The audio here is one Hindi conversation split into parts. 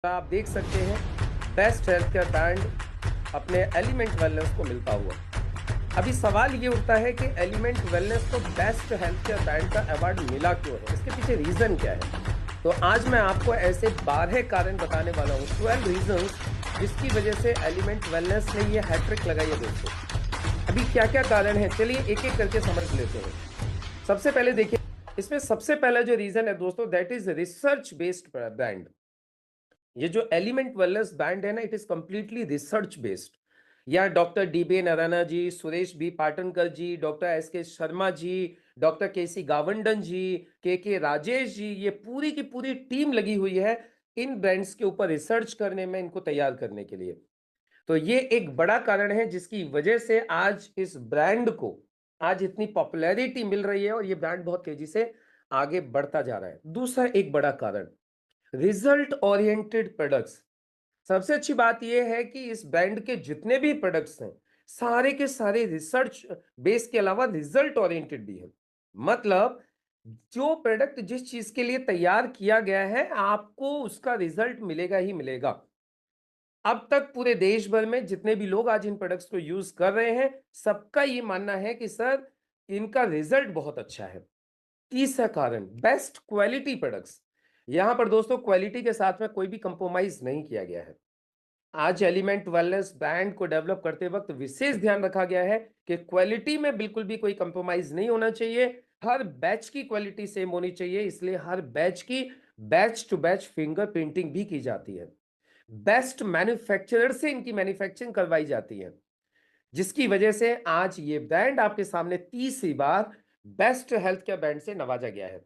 आप देख सकते हैं बेस्ट हेल्थ केयर बैंड अपने एलिमेंट वेलनेस को मिलता हुआ। अभी सवाल ये उठता है कि एलिमेंट वेलनेस को बेस्ट हेल्थ केयर बैंड का अवार्ड मिला क्यों है, इसके पीछे रीजन क्या है। तो आज मैं आपको ऐसे 12 कारण बताने वाला हूँ, 12 रीजंस जिसकी वजह से एलिमेंट वेलनेस ने ये हैट्रिक लगाई है दोस्तों। अभी क्या क्या कारण है, चलिए एक एक करके समझ लेते हैं। सबसे पहले देखिए, इसमें सबसे पहला जो रीजन है दोस्तों, that is research based band. ये जो एलिमेंट वेलनेस बैंड है ना, it is completely research based. या doctor dB Narayan ji, Suresh B Patankar जी, डॉक्टर एस के शर्मा जी, डॉक्टर के सी गावंडन जी, के राजेश जी, ये पूरी की पूरी टीम लगी हुई है इन ब्रांड्स के ऊपर रिसर्च करने में, इनको तैयार करने के लिए। तो ये एक बड़ा कारण है जिसकी वजह से आज इस ब्रांड को आज इतनी पॉपुलैरिटी मिल रही है और ये ब्रांड बहुत तेजी से आगे बढ़ता जा रहा है। दूसरा एक बड़ा कारण, रिजल्ट ओरिएंटेड प्रोडक्ट्स। सबसे अच्छी बात यह है कि इस ब्रांड के जितने भी प्रोडक्ट्स हैं, सारे के सारे रिसर्च बेस के अलावा रिजल्ट ओरिएंटेड भी है। मतलब जो प्रोडक्ट जिस चीज के लिए तैयार किया गया है, आपको उसका रिजल्ट मिलेगा ही मिलेगा। अब तक पूरे देश भर में जितने भी लोग आज इन प्रोडक्ट्स को यूज कर रहे हैं, सबका ये मानना है कि सर इनका रिजल्ट बहुत अच्छा है। तीसरा कारण, बेस्ट क्वालिटी प्रोडक्ट्स। यहां पर दोस्तों क्वालिटी के साथ में कोई भी कंप्रोमाइज नहीं किया गया है। आज एलिमेंट वेलनेस ब्रांड को डेवलप करते वक्त विशेष ध्यान रखा गया है कि क्वालिटी में बिल्कुल भी कोई कंप्रोमाइज नहीं होना चाहिए। हर बैच की क्वालिटी सेम होनी चाहिए, इसलिए हर बैच की batch to batch fingerprinting भी की जाती है। बेस्ट मैन्युफैक्चरर से इनकी मैन्युफैक्चरिंग करवाई जाती है, जिसकी वजह से आज ये ब्रांड आपके सामने तीसरी बार बेस्ट हेल्थ केयर ब्रांड से नवाजा गया है।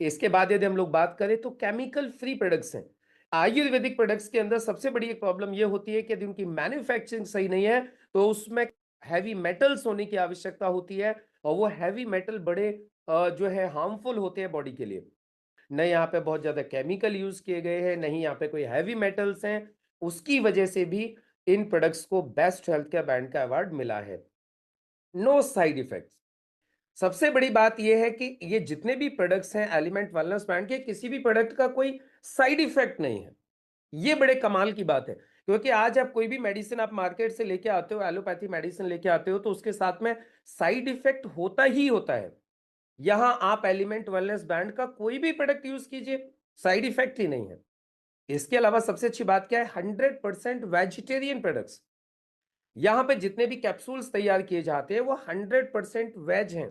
इसके बाद यदि हम लोग बात करें तो केमिकल फ्री प्रोडक्ट्स हैं। आयुर्वेदिक प्रोडक्ट्स के अंदर सबसे बड़ी एक प्रॉब्लम यह होती है कि यदि उनकी मैन्युफैक्चरिंग सही नहीं है तो उसमें हैवी मेटल्स होने की आवश्यकता होती है, और वो हैवी मेटल बड़े जो है हार्मफुल होते हैं बॉडी के लिए। न यहाँ पे बहुत ज्यादा केमिकल यूज किए गए हैं, नहीं यहाँ पे कोई हैवी मेटल्स हैं। उसकी वजह से भी इन प्रोडक्ट्स को बेस्ट हेल्थ केयर ब्रांड का अवार्ड मिला है। No side effects. सबसे बड़ी बात यह है कि ये जितने भी प्रोडक्ट्स हैं एलिमेंट वेलनेस ब्रांड के, किसी भी प्रोडक्ट का कोई साइड इफेक्ट नहीं है। ये बड़े कमाल की बात है, क्योंकि आज आप कोई भी मेडिसिन आप मार्केट से लेके आते हो, एलोपैथी मेडिसिन लेके आते हो, तो उसके साथ में साइड इफेक्ट होता ही होता है। यहां आप एलिमेंट वेलनेस ब्रांड का कोई भी प्रोडक्ट यूज कीजिए, साइड इफेक्ट ही नहीं है। इसके अलावा सबसे अच्छी बात क्या है, 100% वेजिटेरियन प्रोडक्ट्स। यहां पे जितने भी कैप्सूल्स तैयार किए जाते हैं वो 100% वेज हैं।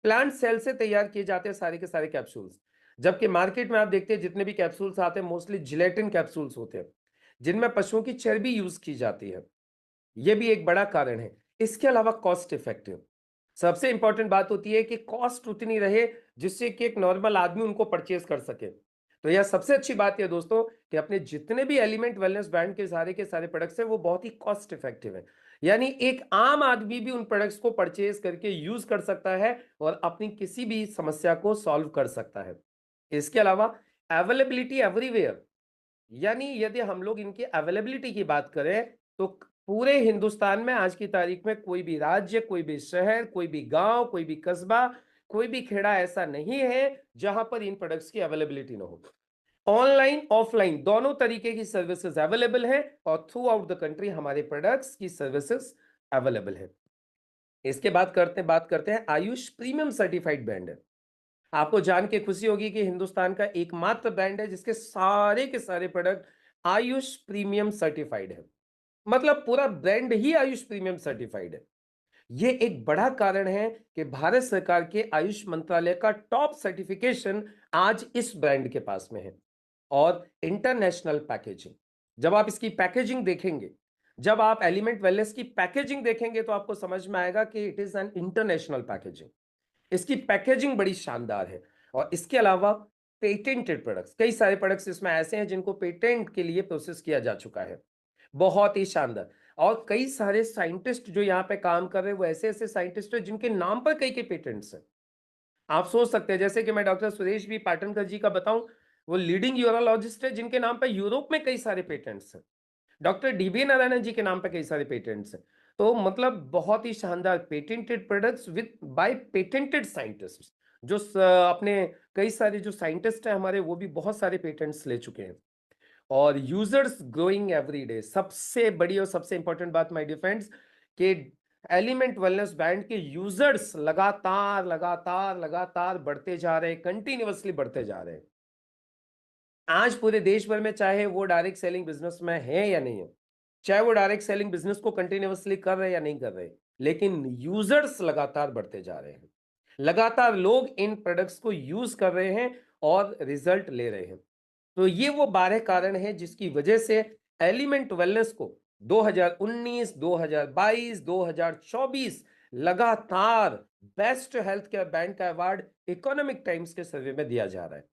प्लांट सेल से तैयार किए जाते हैं सारे के सारे कैप्सूल्स। जबकि मार्केट में आप देखते हैं जितने भी कैप्सूल्स आते हैं मोस्टली जिलेटिन कैप्सूल्स होते हैं, जिनमें पशुओं की चर्बी यूज की जाती है। यह भी एक बड़ा कारण है। इसके अलावा कॉस्ट इफेक्टिव। सबसे इंपॉर्टेंट बात होती है कि कॉस्ट उतनी रहे जिससे कि एक नॉर्मल आदमी उनको परचेज कर सके। तो यह सबसे अच्छी बात है दोस्तों कि अपने जितने भी एलिमेंट वेलनेस ब्रांड के सारे प्रोडक्ट्स हैं वो बहुत ही कॉस्ट इफेक्टिव है। यानी एक आम आदमी भी उन प्रोडक्ट्स को परचेज करके यूज कर सकता है और अपनी किसी भी समस्या को सॉल्व कर सकता है। इसके अलावा अवेलेबिलिटी एवरीवेयर। यानी यदि हम लोग इनकी अवेलेबिलिटी की बात करें तो पूरे हिंदुस्तान में आज की तारीख में कोई भी राज्य, कोई भी शहर, कोई भी गांव, कोई भी कस्बा, कोई भी खेड़ा ऐसा नहीं है जहां पर इन प्रोडक्ट्स की अवेलेबिलिटी ना हो। ऑनलाइन ऑफलाइन दोनों तरीके की सर्विसेज अवेलेबल है और थ्रू आउट द कंट्री हमारे प्रोडक्ट्स की सर्विसेज अवेलेबल है। इसके बाद बात करते हैं आयुष प्रीमियम सर्टिफाइड ब्रांड है। आपको जान के खुशी होगी कि हिंदुस्तान का एकमात्र ब्रांड है जिसके सारे के सारे प्रोडक्ट आयुष प्रीमियम सर्टिफाइड है। मतलब पूरा ब्रांड ही आयुष प्रीमियम सर्टिफाइड है। यह एक बड़ा कारण है कि भारत सरकार के आयुष मंत्रालय का टॉप सर्टिफिकेशन आज इस ब्रांड के पास में है। और इंटरनेशनल पैकेजिंग, जब आप इसकी पैकेजिंग देखेंगे, जब आप एलिमेंट वेलनेस की पैकेजिंग देखेंगे तो आपको समझ में आएगा कि it is an international packaging. इसकी पैकेजिंग बड़ी शानदार है। और इसके अलावा पेटेंटेड प्रोडक्ट्स, कई सारे प्रोडक्ट्स इसमें ऐसे हैं जिनको पेटेंट के लिए प्रोसेस किया जा चुका है। बहुत ही शानदार। और कई सारे साइंटिस्ट जो यहाँ पे काम कर रहे हैं वो ऐसे ऐसे साइंटिस्ट हैं जिनके नाम पर कई कई पेटेंट्स हैं। आप सोच सकते हैं, जैसे कि मैं डॉक्टर सुरेश बी पाटनकर जी का बताऊं, वो लीडिंग यूरोलॉजिस्ट है जिनके नाम पर यूरोप में कई सारे पेटेंट्स हैं। डॉक्टर डीबी नारायण जी के नाम पे कई सारे पेटेंट्स हैं। तो मतलब बहुत ही शानदार patented products with by patented scientist. अपने कई सारे जो साइंटिस्ट हैं हमारे, वो भी बहुत सारे पेटेंट्स ले चुके हैं। और यूजर्स ग्रोइंग एवरी डे। सबसे बड़ी और सबसे इंपॉर्टेंट बात माय डियर फ्रेंड्स कि एलिमेंट वेलनेस बैंड के यूजर्स लगातार लगातार लगातार बढ़ते जा रहे हैं, कंटिन्यूअसली बढ़ते जा रहे हैं। आज पूरे देश भर में चाहे वो डायरेक्ट सेलिंग बिजनेस में है या नहीं है, चाहे वो डायरेक्ट सेलिंग बिजनेस को कंटिन्यूअसली कर रहे हैं या नहीं कर रहे, लेकिन यूजर्स लगातार बढ़ते जा रहे हैं। लगातार लोग इन प्रोडक्ट्स को यूज कर रहे हैं और रिजल्ट ले रहे हैं। तो ये वो 12 कारण हैं जिसकी वजह से एलिमेंट वेलनेस को 2019, 2022, 2024 लगातार बेस्ट हेल्थ केयर बैंड का अवार्ड इकोनॉमिक टाइम्स के सर्वे में दिया जा रहा है।